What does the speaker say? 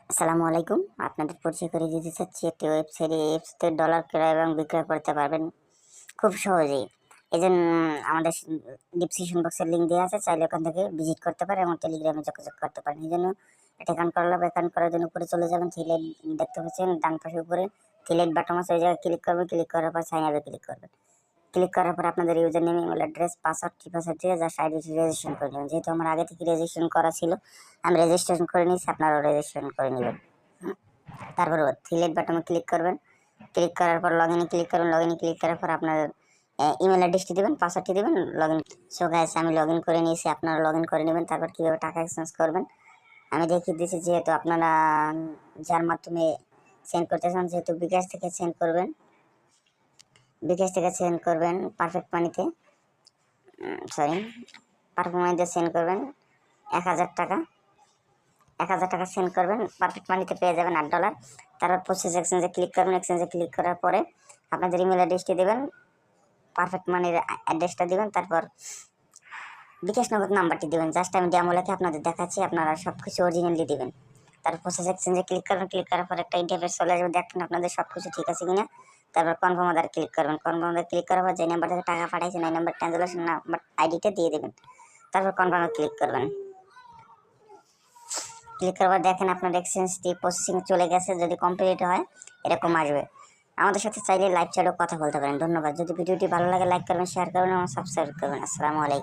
আসসালামু আলাইকুম। আপনাদের পরিচয় করে দিতে চাচ্ছি একটি ওয়েবসাইটে এপসতে ডলার ক্রয় এবং বিক্রয় করতে পারবেন খুব সহজেই। এজন্য আমাদের ডিসক্রিপশন বক্সের লিঙ্ক দেওয়া আছে, চাইলে ওখান থেকে ভিজিট করতে পারেন এবং টেলিগ্রামে যোগাযোগ করতে পারেন। এই জন্য এটা অ্যাকাউন্ট করা লাগবে। অ্যাকাউন্ট করার জন্য উপরে চলে যাবেন, থ্রি-লাইন দেখতে পাচ্ছেন ডান পাশে উপরে থ্রি-লাইন বাটন আছে, ওই জায়গায় ক্লিক করবেন। ক্লিক করার পর সাইন আপে ক্লিক করবেন। ক্লিক করার পর আপনাদের user name, email address, password, password দিয়ে জাস্ট আইডিটি রেজিস্ট্রেশন করে নেবেন। যেহেতু আমার আগে থেকে রেজিস্ট্রেশন করা ছিল, আমি রেজিস্ট্রেশন করে নিয়েছি, আপনারাও রেজিস্ট্রেশন করে নেবেন। তারপর থ্রি-লাইন বাটনে ক্লিক করবেন। ক্লিক করার পর লগ ইনে ক্লিক করবেন। লগ ইনে ক্লিক করার পর আপনার ইমেল অ্যাড্রেসটি দেবেন, পাসওয়ার্ডটি দেবেন, লগ ইন। সো গাইস, আমি লগ ইন করে নিয়েছি, আপনারা লগ ইন করে নেবেন। তারপর কীভাবে টাকা এক্সচেঞ্জ করবেন আমি দেখিয়ে দিয়েছি। যেহেতু আপনারা যার মাধ্যমে সেন্ড করতে চান, যেহেতু বিকাশ থেকে সেন্ড করবেন, বিকাশ থেকে সেন্ড করবেন পারফেক্ট মানিতে, পারফেক্ট মানিতে সেন্ড করবেন 1000 টাকা। 1000 টাকা সেন্ড করবেন, পারফেক্ট মানিতে পেয়ে যাবেন $8। তারপর প্রসেস এক্সচেঞ্জে ক্লিক করবেন। এক্সচেঞ্জে ক্লিক করার পরে আপনাদের ইমেল অ্যাড্রেসটি দেবেন, পারফেক্ট মানির অ্যাড্রেসটা দেবেন, তারপর বিকাশ নগদ নাম্বারটি দেবেন। জাস্ট আমি ডেমো লেখে আপনাদের দেখাচ্ছি, আপনারা সব কিছু অরিজিনালি দেবেন। তারপর প্রসেস এক্সচেঞ্জে ক্লিক করবেন। ক্লিক করার পর একটা ইন্টারফেস চলে আসবে, দেখেন আপনাদের সব কিছু ঠিক আছে কিনা। তারপর কনফার্ম আদার ক্লিক করবেন। কনফার্ম আদার ক্লিক করার পর যে নাম্বার থেকে টাকা পাঠাইছেন এই নাম্বার ট্রানজাকশন নাম্বার আইডিটা দিয়ে দেবেন। তারপর কনফার্মে ক্লিক করবেন। ক্লিক করার পর দেখেন আপনার এক্সচেঞ্জটি প্রসেসিং চলে গেছে। যদি কমপ্লিট হয় এরকম আসবে। আমাদের সাথে চাইলে লাইভ চ্যাটেও কথা বলতে পারেন। ধন্যবাদ। যদি ভিডিওটি ভালো লাগে লাইক করবেন, শেয়ার করবেন এবং সাবস্ক্রাইব করবেন। আসসালামু আলাইকুম।